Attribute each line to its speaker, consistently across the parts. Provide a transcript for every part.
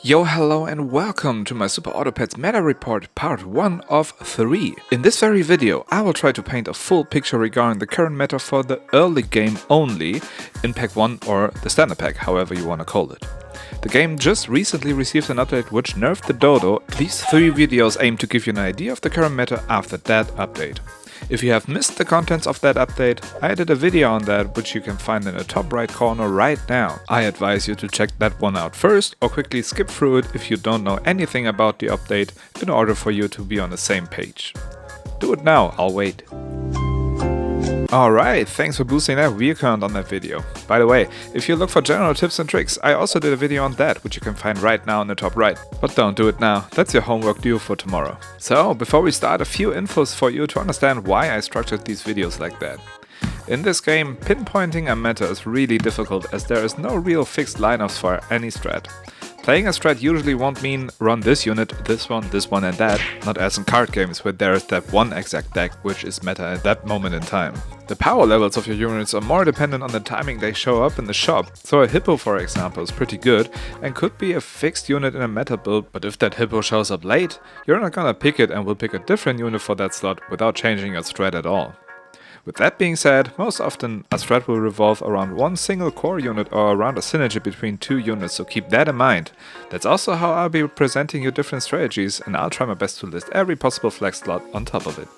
Speaker 1: Yo, hello and welcome to my Super Autopads Meta Report part 1 of 3. In this very video I will try to paint a full picture regarding the current meta for the early game only in pack 1 or the standard pack, however you want to call it. The game just recently received an update which nerfed the dodo. These 3 videos aim to give you an idea of the current meta after that update. If you have missed the contents of that update, I did a video on that which you can find in the top right corner right now. I advise you to check that one out first or quickly skip through it if you don't know anything about the update in order for you to be on the same page. Do it now, I'll wait. Alright, thanks for boosting that view count on that video. By the way, if you look for general tips and tricks, I also did a video on that, which you can find right now in the top right. But don't do it now, that's your homework due for tomorrow. So, before we start, a few infos for you to understand why I structured these videos like that. In this game, pinpointing a meta is really difficult as there is no real fixed lineups for any strat. Playing a strat usually won't mean run this unit, this one and that, not as in card games where there is that one exact deck which is meta at that moment in time. The power levels of your units are more dependent on the timing they show up in the shop, so a hippo for example is pretty good and could be a fixed unit in a meta build, but if that hippo shows up late, you're not gonna pick it and will pick a different unit for that slot without changing your strat at all. With that being said, most often a strat will revolve around one single core unit or around a synergy between 2 units, so keep that in mind. That's also how I'll be presenting you different strategies, and I'll try my best to list every possible flex slot on top of it.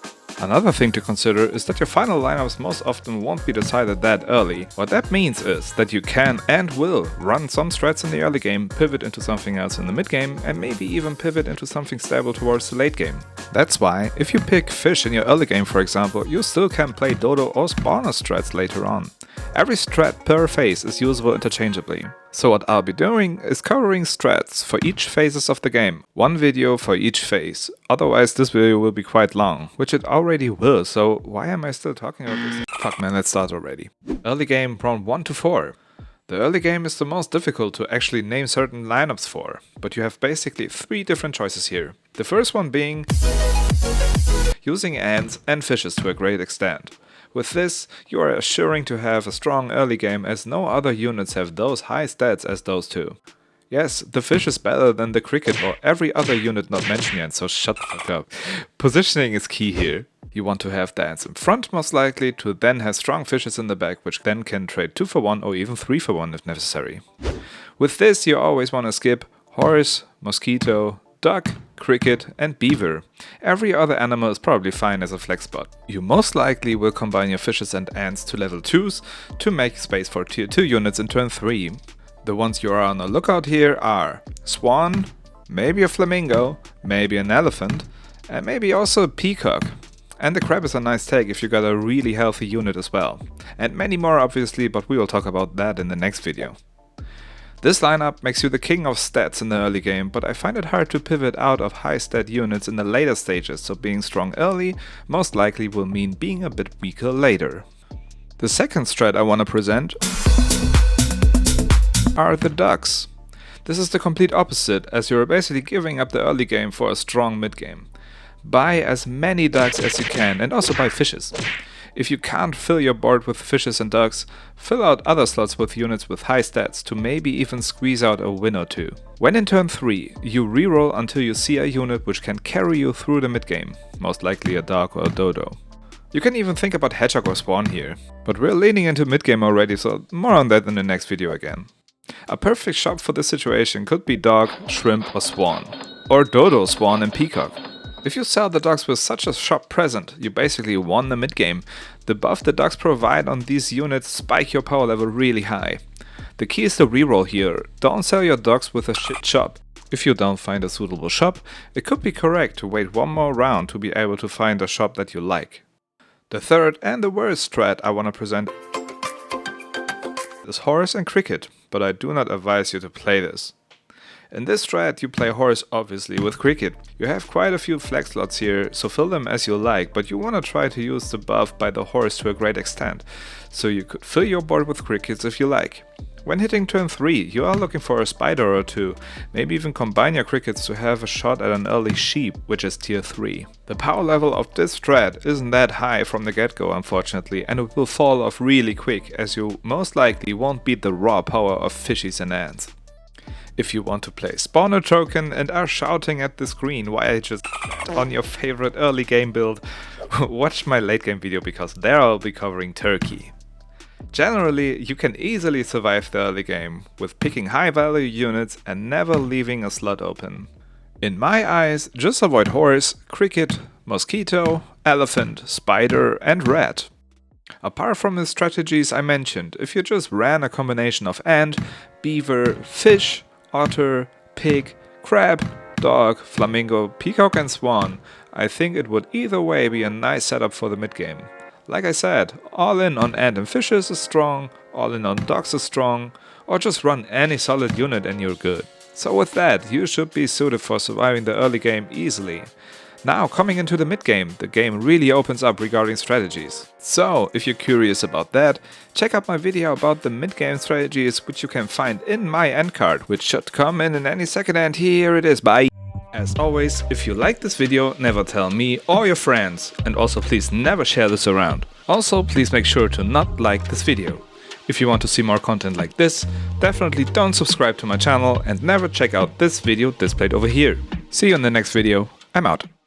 Speaker 1: Another thing to consider is that your final lineups most often won't be decided that early. What that means is that you can and will run some strats in the early game, pivot into something else in the mid game, and maybe even pivot into something stable towards the late game. That's why, if you pick fish in your early game for example, you still can play dodo or spawner strats later on. Every strat per phase is usable interchangeably. So what I'll be doing is covering strats for each phases of the game. One video for each phase. Otherwise this video will be quite long, which it already will, so why am I still talking about this? Fuck man, let's start already. Early game round 1 to 4. The early game is the most difficult to actually name certain lineups for, but you have basically 3 different choices here. The first one being using ants and fishes to a great extent. With this, you are assuring to have a strong early game as no other units have those high stats as those two. Yes, the fish is better than the cricket or every other unit not mentioned yet, so shut the fuck up. Positioning is key here. You want to have the ants in front most likely to then have strong fishes in the back which then can trade 2 for 1 or even 3 for 1 if necessary. With this you always want to skip horse, mosquito, duck, cricket and beaver. Every other animal is probably fine as a flex spot. You most likely will combine your fishes and ants to level 2s to make space for tier 2 units in turn 3. The ones you are on the lookout here are swan, maybe a flamingo, maybe an elephant, and maybe also a peacock. And the crab is a nice take if you got a really healthy unit as well. And many more obviously, but we will talk about that in the next video. This lineup makes you the king of stats in the early game, but I find it hard to pivot out of high stat units in the later stages, so being strong early most likely will mean being a bit weaker later. The second strat I want to present are the ducks. This is the complete opposite, as you're basically giving up the early game for a strong mid game. Buy as many ducks as you can and also buy fishes. If you can't fill your board with fishes and ducks, fill out other slots with units with high stats to maybe even squeeze out a win or 2. When in turn 3, you reroll until you see a unit which can carry you through the mid game, most likely a dog or a dodo. You can even think about hedgehog or swan here, but we're leaning into mid game already, so more on that in the next video again. A perfect shop for this situation could be dog, shrimp or swan, or dodo, swan and peacock. If you sell the ducks with such a shop present, you basically won the mid game. The buff the ducks provide on these units spike your power level really high. The key is the reroll here. Don't sell your ducks with a shit shop. If you don't find a suitable shop, it could be correct to wait one more round to be able to find a shop that you like. The third and the worst strat I want to present is horse and cricket, but I do not advise you to play this. In this strat you play horse obviously with cricket. You have quite a few flex slots here, so fill them as you like, but you want to try to use the buff by the horse to a great extent, so you could fill your board with crickets if you like. When hitting turn 3, you are looking for a spider or 2, maybe even combine your crickets to have a shot at an early sheep, which is tier 3. The power level of this strat isn't that high from the get-go unfortunately, and it will fall off really quick as you most likely won't beat the raw power of fishies and ants. If you want to play spawner token and are shouting at the screen why I just on your favorite early game build, watch my late game video because there I'll be covering Turkey. Generally, you can easily survive the early game with picking high value units and never leaving a slot open. In my eyes, just avoid horse, cricket, mosquito, elephant, spider and rat. Apart from the strategies I mentioned, if you just ran a combination of ant, beaver, fish, otter, pig, crab, dog, flamingo, peacock and swan, I think it would either way be a nice setup for the mid-game. Like I said, all in on ant and fishes is strong, all in on dogs is strong, or just run any solid unit and you're good. So with that, you should be suited for surviving the early game easily. Now, coming into the mid-game, the game really opens up regarding strategies. So, if you're curious about that, check out my video about the mid-game strategies, which you can find in my end card, which should come in any second, and here it is, bye! As always, if you like this video, never tell me or your friends, and also please never share this around. Also, please make sure to not like this video. If you want to see more content like this, definitely don't subscribe to my channel and never check out this video displayed over here. See you in the next video, I'm out.